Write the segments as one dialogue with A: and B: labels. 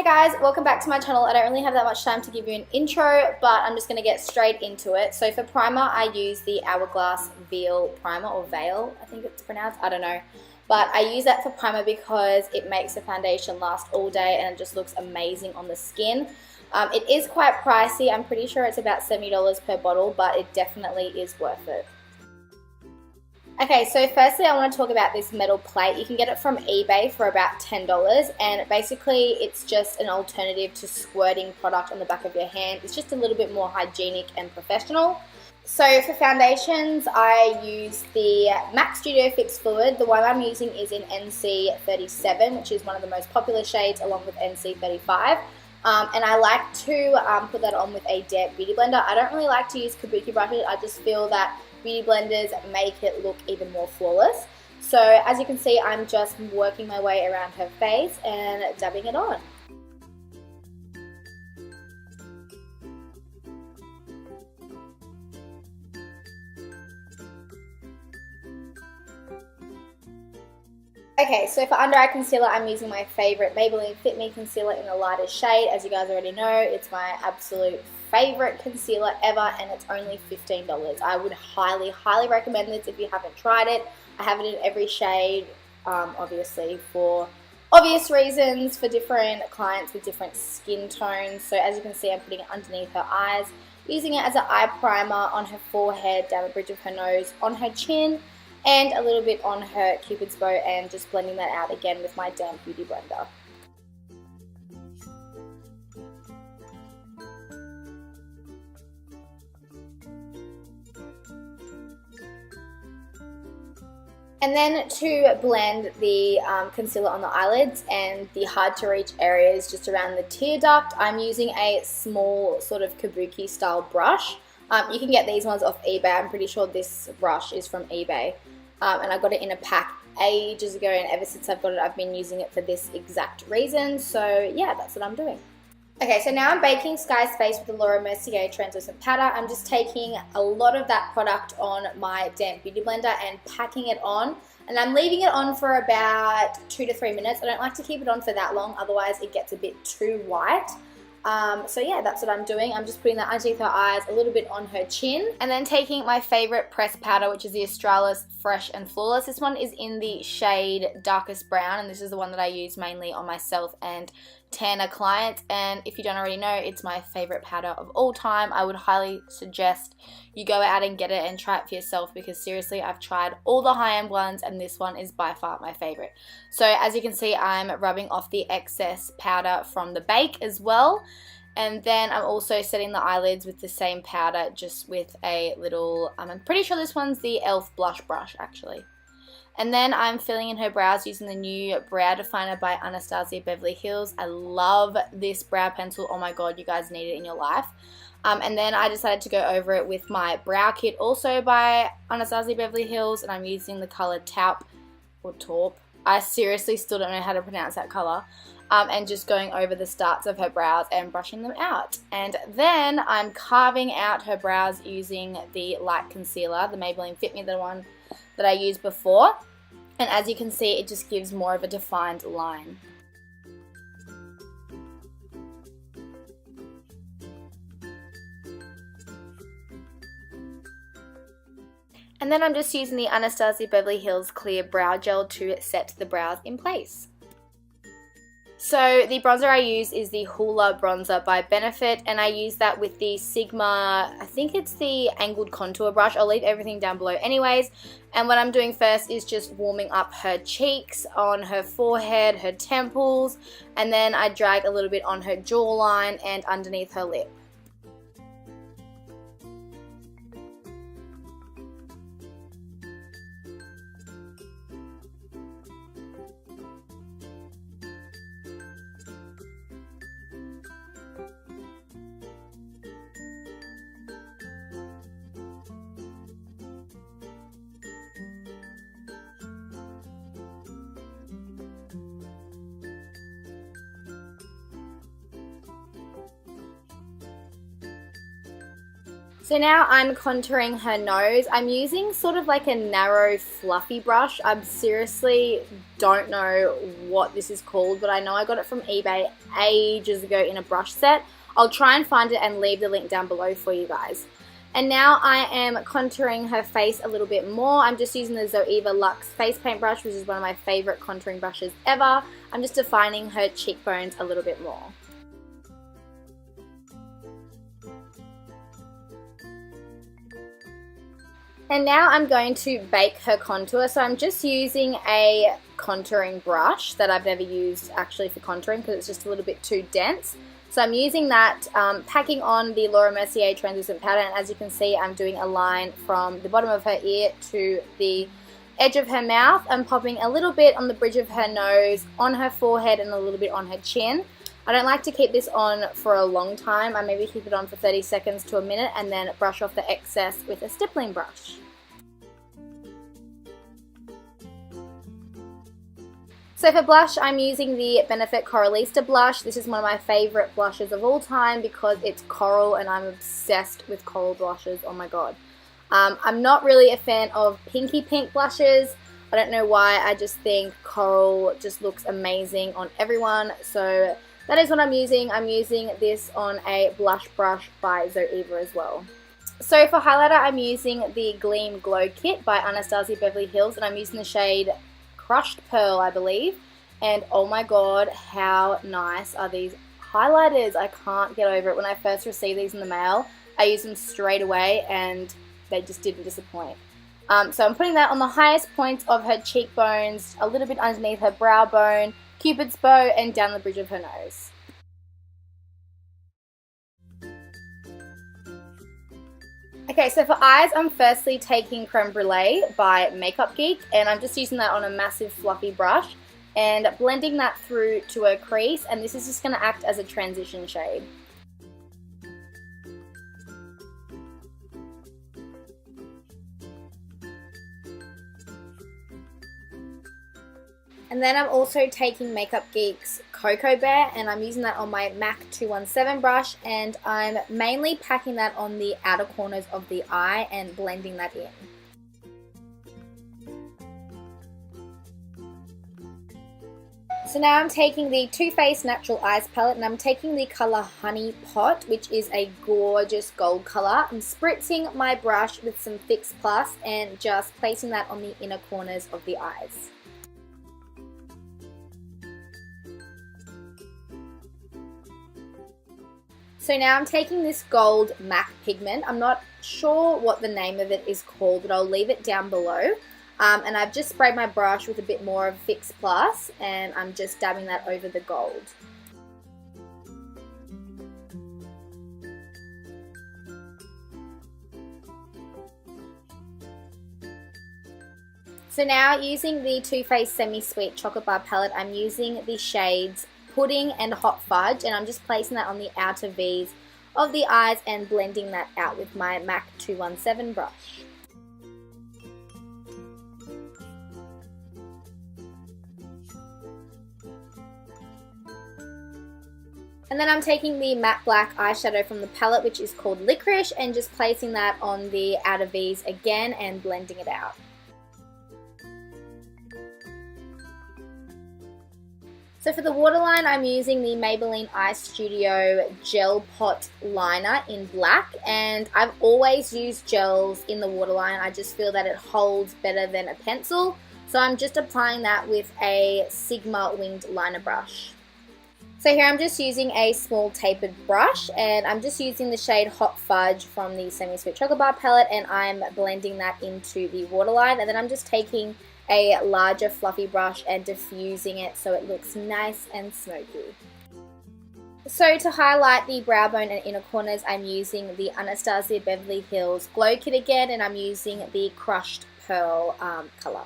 A: guys, welcome back to my channel. I don't really have that much time to give you an intro, but I'm just going to get straight into it. So for primer, I use the Hourglass Veil Primer, or Veil, I think it's pronounced, I don't know. But I use that for primer because it makes the foundation last all day and it just looks amazing on the skin. It is quite pricey. I'm pretty sure it's about $70 per bottle, but it definitely is worth it. Okay, so firstly I want to talk about this metal plate. You can get it from eBay for about $10, and basically it's just an alternative to squirting product on the back of your hand. It's just a little bit more hygienic and professional. So for foundations, I use the MAC Studio Fix Fluid. The one I'm using is in NC37, which is one of the most popular shades, along with NC35. And I like to put that on with a damp beauty blender. I don't really like to use kabuki brushes. I just feel that beauty blenders make it look even more flawless. So as you can see, I'm just working my way around her face and dabbing it on. Okay, so for under eye concealer, I'm using my favorite Maybelline Fit Me concealer in the lightest shade. As you guys already know, it's my absolute favorite concealer ever, and it's only $15. I would highly, highly recommend this if you haven't tried it. I have it in every shade, obviously for obvious reasons, for different clients with different skin tones. So as you can see, I'm putting it underneath her eyes, using it as an eye primer on her forehead, down the bridge of her nose, on her chin, and a little bit on her Cupid's bow, and just blending that out again with my damp beauty blender. And then to blend the concealer on the eyelids and the hard to reach areas just around the tear duct, I'm using a small sort of kabuki style brush. You can get these ones off eBay. I'm pretty sure this brush is from eBay. And I got it in a pack ages ago, and ever since I've got it, I've been using it for this exact reason. So yeah, that's what I'm doing. Okay, so now I'm baking Skye's face with the Laura Mercier translucent powder. I'm just taking a lot of that product on my damp beauty blender and packing it on. And I'm leaving it on for about 2 to 3 minutes. I don't like to keep it on for that long, otherwise it gets a bit too white. So yeah, that's what I'm doing. I'm just putting that underneath her eyes, a little bit on her chin, and then taking my favorite pressed powder, which is the Australis Fresh and Flawless. This one is in the shade Darkest Brown, and this is the one that I use mainly on myself and tanner clients. And if you don't already know, it's my favorite powder of all time. I would highly suggest you go out and get it and try it for yourself, because seriously, I've tried all the high-end ones and this one is by far my favorite. So as you can see, I'm rubbing off the excess powder from the bake as well. And then I'm also setting the eyelids with the same powder, just with a little, I'm pretty sure this one's the e.l.f. blush brush actually. And then I'm filling in her brows using the new Brow Definer by Anastasia Beverly Hills. I love this brow pencil. Oh my god, you guys need it in your life. And then I decided to go over it with my brow kit, also by Anastasia Beverly Hills, and I'm using the color Taupe, or Taupe. I seriously still don't know how to pronounce that color. And just going over the starts of her brows and brushing them out. And then I'm carving out her brows using the light concealer, the Maybelline Fit Me, the one that I used before. And as you can see, it just gives more of a defined line. And then I'm just using the Anastasia Beverly Hills Clear Brow Gel to set the brows in place. So the bronzer I use is the Hoola Bronzer by Benefit, and I use that with the Sigma, I think it's the angled contour brush. I'll leave everything down below anyways. And what I'm doing first is just warming up her cheeks, on her forehead, her temples, and then I drag a little bit on her jawline and underneath her lip. So now I'm contouring her nose. I'm using sort of like a narrow fluffy brush. I seriously don't know what this is called, but I know I got it from eBay ages ago in a brush set. I'll try and find it and leave the link down below for you guys. And now I am contouring her face a little bit more. I'm just using the Zoeva Luxe Face Paint Brush, which is one of my favorite contouring brushes ever. I'm just defining her cheekbones a little bit more. And now I'm going to bake her contour. So I'm just using a contouring brush that I've never used actually for contouring because it's just a little bit too dense. So I'm using that, packing on the Laura Mercier translucent powder, and as you can see I'm doing a line from the bottom of her ear to the edge of her mouth. I'm popping a little bit on the bridge of her nose, on her forehead, and a little bit on her chin. I don't like to keep this on for a long time. I maybe keep it on for 30 seconds to a minute and then brush off the excess with a stippling brush. So for blush, I'm using the Benefit Coralista blush. This is one of my favorite blushes of all time because it's coral and I'm obsessed with coral blushes. Oh my god. I'm not really a fan of pinky pink blushes. I don't know why, I just think coral just looks amazing on everyone. So that is what I'm using. I'm using this on a blush brush by Zoeva as well. So for highlighter, I'm using the Gleam Glow Kit by Anastasia Beverly Hills, and I'm using the shade Crushed Pearl, I believe. And oh my god, how nice are these highlighters. I can't get over it. When I first received these in the mail, I used them straight away and they just didn't disappoint. So I'm putting that on the highest points of her cheekbones, a little bit underneath her brow bone, Cupid's bow, and down the bridge of her nose. Okay, so for eyes, I'm firstly taking Creme Brulee by Makeup Geek, and I'm just using that on a massive fluffy brush and blending that through to her crease, and this is just going to act as a transition shade. And then I'm also taking Makeup Geek's Cocoa Bear, and I'm using that on my MAC 217 brush, and I'm mainly packing that on the outer corners of the eye and blending that in. So now I'm taking the Too Faced Natural Eyes palette, and I'm taking the colour Honey Pot, which is a gorgeous gold colour. I'm spritzing my brush with some Fix Plus and just placing that on the inner corners of the eyes. So now I'm taking this gold MAC pigment. I'm not sure what the name of it is called, but I'll leave it down below. And I've just sprayed my brush with a bit more of Fix Plus, and I'm just dabbing that over the gold. So now, using the Too Faced Semi-Sweet Chocolate Bar palette, I'm using the shades Pudding and Hot Fudge, and I'm just placing that on the outer V's of the eyes and blending that out with my MAC 217 brush. And then I'm taking the matte black eyeshadow from the palette, which is called Licorice, and just placing that on the outer V's again and blending it out. So for the waterline, I'm using the Maybelline Eye Studio Gel Pot Liner in black, and I've always used gels in the waterline. I just feel that it holds better than a pencil, so I'm just applying that with a Sigma winged liner brush. So here I'm just using a small tapered brush, and I'm just using the shade Hot Fudge from the Semi-Sweet Chocolate Bar palette, and I'm blending that into the waterline, and then I'm just taking a larger fluffy brush and diffusing it so it looks nice and smoky. So to highlight the brow bone and inner corners, I'm using the Anastasia Beverly Hills Glow Kit again, and I'm using the Crushed Pearl colour.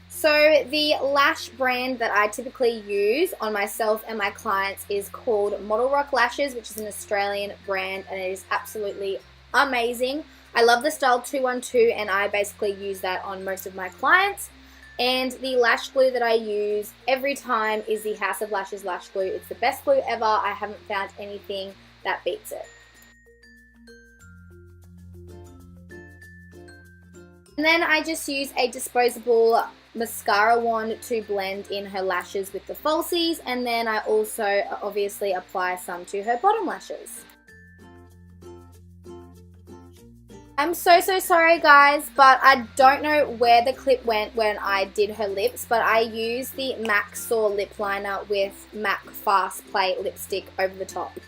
A: So the lash brand that I typically use on myself and my clients is called Model Rock Lashes, which is an Australian brand, and it is absolutely amazing. I love the style 212, and I basically use that on most of my clients. And the lash glue that I use every time is the House of Lashes lash glue. It's the best glue ever. I haven't found anything that beats it. And then I just use a disposable mascara wand to blend in her lashes with the falsies, and then I also obviously apply some to her bottom lashes. I'm so sorry guys, but I don't know where the clip went when I did her lips, but I used the MAC Soar lip liner with MAC Fast Play lipstick over the top.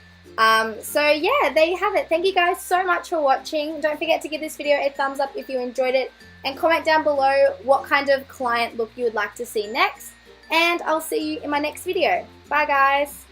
A: So yeah, there you have it. Thank you guys so much for watching. Don't forget to give this video a thumbs up if you enjoyed it, and comment down below what kind of client look you would like to see next, and I'll see you in my next video. Bye guys!